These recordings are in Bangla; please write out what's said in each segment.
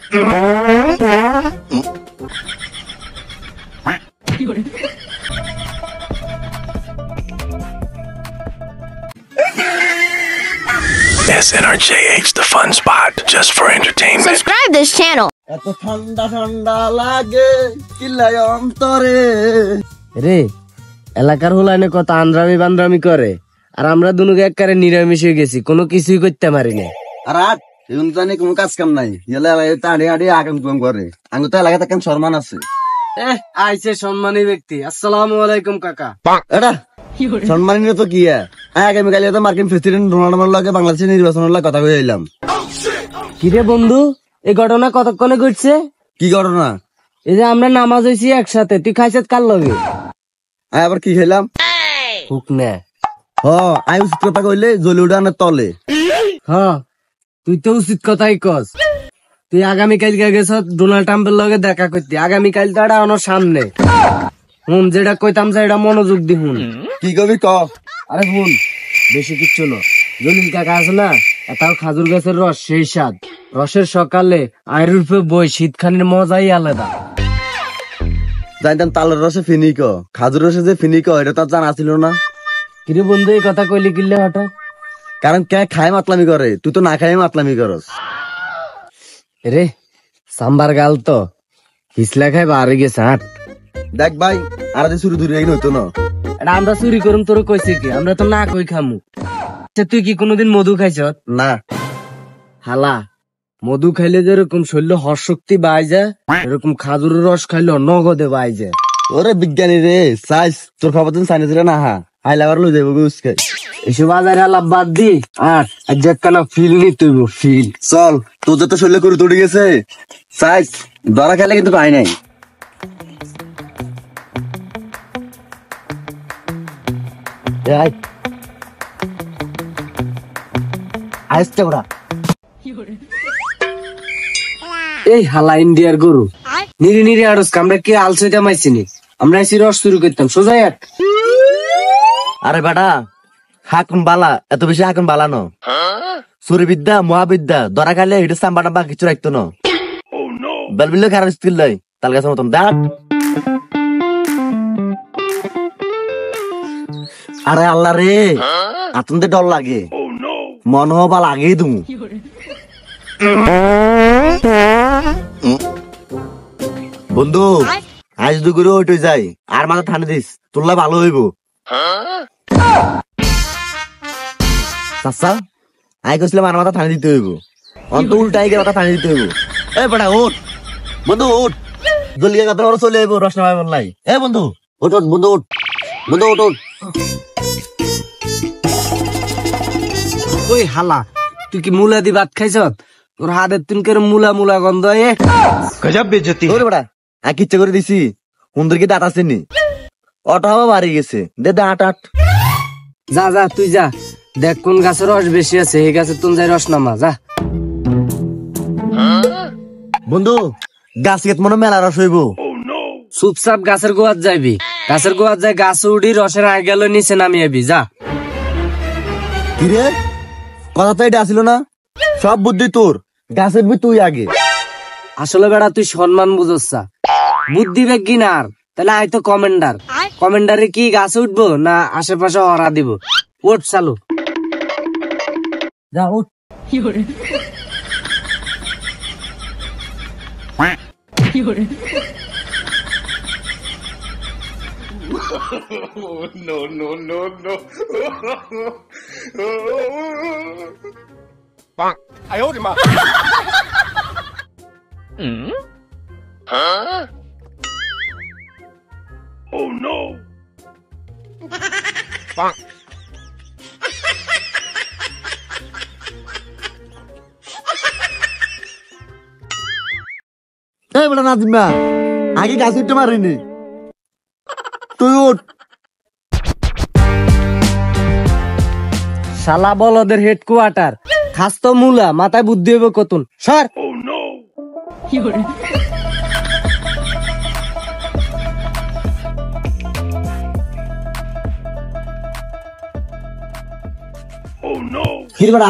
SNRJH, the fun spot, just for entertainment. Subscribe this channel. এত ঠান্ডা ঠান্ডা লাগে কিল্লাই অন্তরে রে এলাকার হোলানে কত আন্দ্রামি বান্দ্রামি করে আর আমরা দুনুকে একবারে নিরামিষ হয়ে গেছি, কোনো কিছুই করতে পারি না। আর রাত এখন জানি কোনো কাজ কাম নাই, এলাকায় আড়ে আড়ে আগাম কাম করে। আমি তো এলাকাতে কেন সম্মান আছে। আইছে সম্মানী ব্যক্তি। আসসালামু আলাইকুম কাকা। এটা সম্মানী তো কি আগামীকাল তো মার্কিন প্রেসিডেন্ট ডোনাল্ড লাগে বাংলাদেশের নির্বাচনের লাগে কথা কয়ে এলাম। কিরে বন্ধু, এই ঘটনা কতক্ষণে ঘটছে? কি ঘটনা? এই যে আমরা নামাজ হয়েছি একসাথে, তুই খাইছত কার লগে? আবার কি খেলাম? হুক না। আমি উচিত কথা কইলে জ্বলে উঠানের তলে। তুই তো উচিত কথাই কস। তুই আগামীকাল গেছ ডোনাল্ড ট্রাম্পের লগে দেখা করতে। আগামীকাল তো এটা আমার সামনে। হুন যেটা কইতাম যে এটা মনোযোগ দি হুন। কি কবি ক? আরে হুন, বেশি কিচ্ছু না। জলিল কাকা আছে না, এটাও খাজুর গাছের রস, সেই স্বাদ। রসের সকালে আয়ের রূপে বই, শীতখানির মজাই আলাদা। জানতাম তালের রসে ফিনিক, খাজুর রসে যে ফিনিক এটা তো জানা ছিল না। কিরে বন্ধু, এই কথা কইলি কিনলে হঠাৎ? কারণ কে খায় মাতলামি করে, তুই তো না খাই মাতলামি করস। রে সাম্বার গাল তো হিসলা খাই বাড়ি গেছে। হাট দেখ ভাই, আর যে চুরি ধরে হইতো না। এটা আমরা চুরি করুম তোর কইছে কি? আমরা তো না কই খামু। তুই কি কোনোদিন মধু খাইছ? না। হালা, মধু খাইলে যেরকম শরীরে হর শক্তি বাই যায়, এরকম খাজুরের রস খাইলে নগদে বাই যায়। ওরে বিজ্ঞানী রে, সাইজ তোর খবর দিন সাইন্স রে না হাইলাবার লই যাবো উস্কে। এসব বাজারে আলাপ বাদ দি, আর যেখানে ফিল নি তুই ফিল চল। তোর যত শরীরে করে তুড়ে গেছে সাইজ ধরা খেলে কিন্তু পাই নাই। আইসতে ওরা এই হালা ইন্ডিয়ার গরু নিরি নিরি আড়স আমরা কি আলসাইটা মাইছিনি? আমরা এসে রস শুরু করতাম সোজা এক। আরে বেটা হাকুন বালা, এত বেশি হাকুন বালা ন। সুরি বিদ্যা মহাবিদ্যা ধরা খাইলে এটা সাম্বা টাম্বা কিছু রাখতো না। বেলবিলে খারাপ স্কিল লাই তাল গাছের মতন দাঁড়। আরে আল্লাহ রে, আতন্তে ডর লাগে, মন হবা লাগেই তুমি। বন্ধু আজ দুগুলো ওইটা যাই আর মাথা ঠান্ডা দিস, তোরলা ভালো হইব। চাচা আই কইছিলাম আর মাথা ঠান্ডা দিতে হইব, অন্ত উল্টাই গিয়ে মাথা ঠান্ডা দিতে হইব। এ বেটা ওঠ, বন্ধু ওঠ, জলিয়া কথা ওরা চলে আইব রসনা ভাই বললাই। এ বন্ধু ওঠ ওঠ, বন্ধু ওঠ, বন্ধু ওঠ ওঠ। ওই হালা, তুই কি মুলা দি ভাত খাইছ? তোর হাতের তুন করে মুলা মুলা গন্ধ। গজব বেজতি। ওরে বেটা আমি কিচ্ছা করে দিছি, হুন্দর কি দাঁত আসেনি, অটো হওয়া বাড়ি গেছে, দে দাঁত আট। যা যা তুই যা, দেখ কোন গাছের রস বেশি আছে, এই গাছের তুন যাই রস নামা যা। বন্ধু গাছ কেত মনে মেলা রস হইব। চুপচাপ গাছের গোয়াত যাইবি, গাছের গোয়াত যাই গাছ উড়ি রসের আগে গেল নিচে নামিয়াবি যা। কিরে কথা তো এটা আসিল না, সব বুদ্ধি তোর, গাছের বি তুই আগে। আসলে বেড়া তুই সম্মান বুঝছা, বুদ্ধি বেগ আর তাহলে আয় তো কমেন্ডার। কমেন্ডারে কি গাছে উঠবো না আশেপাশে হরা দিব? ওঠ চালু যা উঠ। বেটা নাজিমা আগে গাছ উঠতে পারিনি, তুই উঠ। শালা বলদের হেডকোয়ার্টার, খাস তো মুলা, মাথায় বুদ্ধি হবে কতুন সর।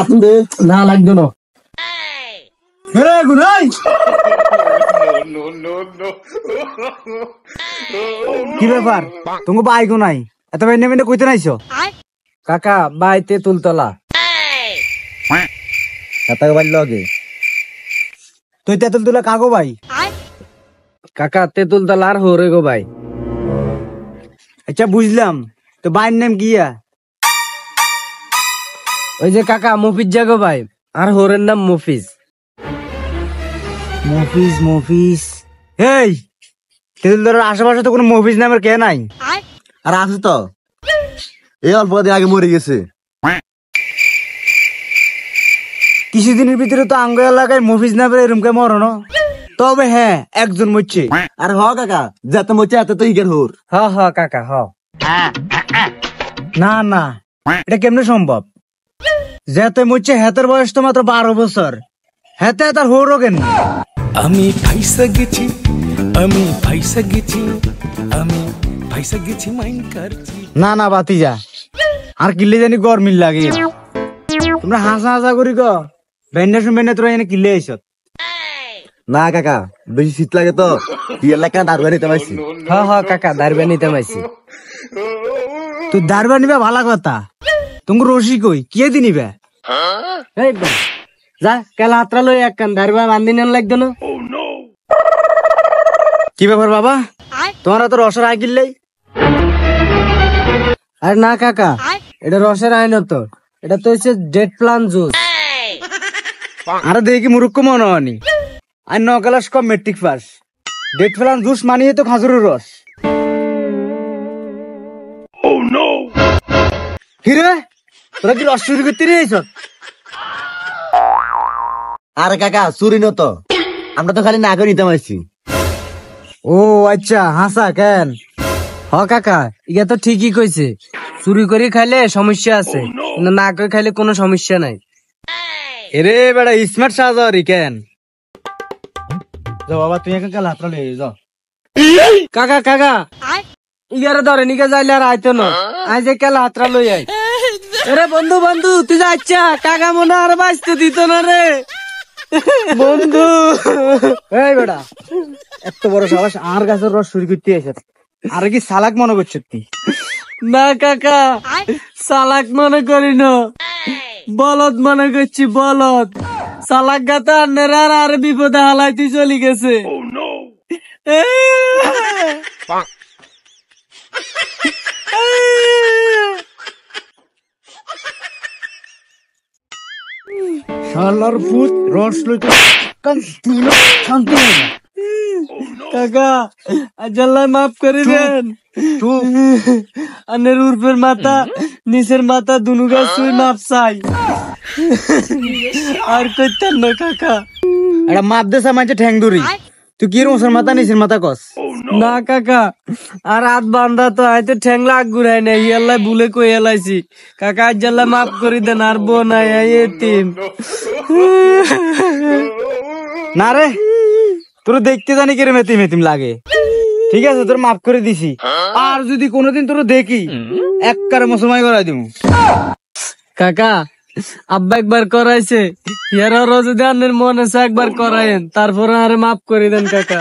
আসুন দে না লাগতো না। গুনাই কি ব্যাপার তুমি বাইকও নাই এত বেনে বেনে কইতে নাইছো কাকা বাই তেঁতুলতলা। কাতাকে বাড়ি লগে তুই তেতুল তুলে কাগো ভাই কাকা তেঁতুলতলা আর হরে গো ভাই। আচ্ছা বুঝলাম তো বাইর নাম কিয়া ওই যে কাকা মফিজ জাগো ভাই আর হরের নাম মফিজ। মফিজ মফিজ এই তেতুল তোর আশেপাশে তো কোনো মফিজ নামের কে নাই আর আছে তো এই অল্প দিন আগে মরে গেছে। কিছুদিনের ভিতরে তো আঙ্গ এলাকায় মফিজ নামের এরমকে মরণ তবে হ্যাঁ একজন মরছে আর হ কাকা যাতে মরছে এত তো ইগের হোর। হ হ কাকা হ। না না এটা কেমনে সম্ভব যেতে মরছে হেতের বয়স তো মাত্র 12 বছর হেতে তার হোরও কেন আমি ফাইসা গেছি আমি ফাইসা গেছি আমি ফাইসা গেছি মাইন্ড করছি। না না বাতিজা আর কিল্লে জানি গরমিল লাগে তোমরা হাসা হাসা করি গ বেন্ডা শুনবেন তোরা এনে কিল্লে আইস না কাকা বেশি শীত লাগে তো বিয়ের লাগে দাঁড় নিতে পারছি। হ হ কাকা দাঁড়বে নিতে মাইছি। তুই দারবা নিবে ভালো কথা তুমি রশি কই কে দি নিবে এই বা, যা কেলা হাতরা লই এক কান দাঁড়বা বান্ধি নেন লাগতো না। কি ব্যাপার বাবা তোমার তো রসের আয় কিনলেই আর না কাকা এটা রসের আইন তো এটা তো হচ্ছে ডেট প্লান জুস। আরে দেখি মুরুক্ষ মনে হয়নি আর 9 ক্লাস কম মেট্রিক পাস ডেট ফেলান জুস মানিয়ে তো খাজুরের রস। হিরে তোরা কি রস চুরি করতে নিয়েছ আরে কাকা চুরি নত আমরা তো খালি না করে নিতে পারছি। ও আচ্ছা হাসা কেন হ কাকা ইয়া তো ঠিকই কইছে চুরি করে খাইলে সমস্যা আছে কিন্তু না করে খাইলে কোনো সমস্যা নাই। এরে বেড়া স্মার্ট সাজারি কেন যাও বাবা তুই এখন কাল হাতরা লয়ে যাও। কাকা কাকা ইয়ারে ধরে নিকে যাইলে আর আইতো না আই যে কেলা হাতরা লই আই। আরে বন্ধু বন্ধু তুই যাচ্ছা কাকা মনে আর বাঁচতে দিত না রে বন্ধু। এই বেড়া এত বড় সাবাস আর গাছের রস চুরি করতে এসে আর কি সালাক মনে করছে তুই না কাকা সালাক মনে করি না বলদ মনে করছি বলদ সালাক গাতা আর আর বিপদে হালাইতে চলে গেছে। শালার পুত রস লইতে শান্তি হয় না। কাকা আল্লাহ মাফ করে দেন আনের উর্ফের মাথা নিচের মাথা দুনু গাছ মাপ চাই আর করতেন না কাকা। এটা মাপ দেশা মাঝে ঠ্যাং ধরি তুই কি রসের মাথা নিচের মাথা কস না কাকা আর হাত বান্ধা তো হয়তো ঠ্যাং লাগ ঘুরাই নাই ইয়াল্লা ভুলে কই এলাইছি কাকা আল্লাহ মাফ করে দেন আর বো নাই এতিম। না রে তোর দেখতে জানি কেরম এতিম এতিম লাগে ঠিক আছে তোর মাফ করে দিছি আর যদি কোনোদিন তোর দেখি এক কারে মুসলমান করাই দিব। কাকা আব্বা একবার করাইছে ইয়ারও যদি আনের মন আছে একবার করায়েন তারপরে আরে মাফ করে দেন কাকা।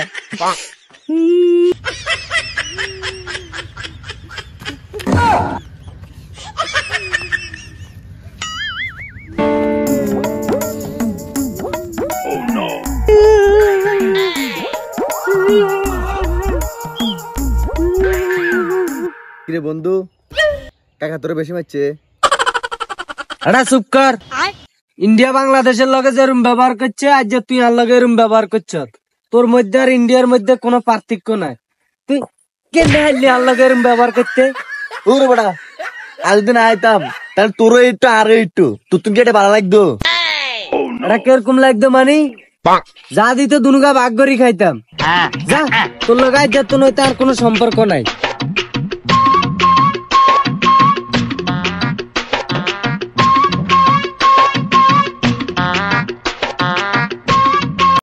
কিরে বন্ধু কাকা তোর বেশি মারছে। এটা চুপ কর ইন্ডিয়া বাংলাদেশের লগে যেরম ব্যবহার করছে আজ যে তুই আর লগে এরম ব্যবহার করছ তোর মধ্যে আর ইন্ডিয়ার মধ্যে কোনো পার্থক্য নাই তুই কেন হারলি আর লগে এরম ব্যবহার করতে। ওরে বড়া আজদিন আইতাম তাহলে তোরও একটু আরো একটু তুই তুমি এটা ভালো লাগতো। এটা কিরকম লাগতো মানি যা দিত দুনুগা ভাগ করি খাইতাম যা তোর লগে আজ যেত নয় তার কোনো সম্পর্ক নাই।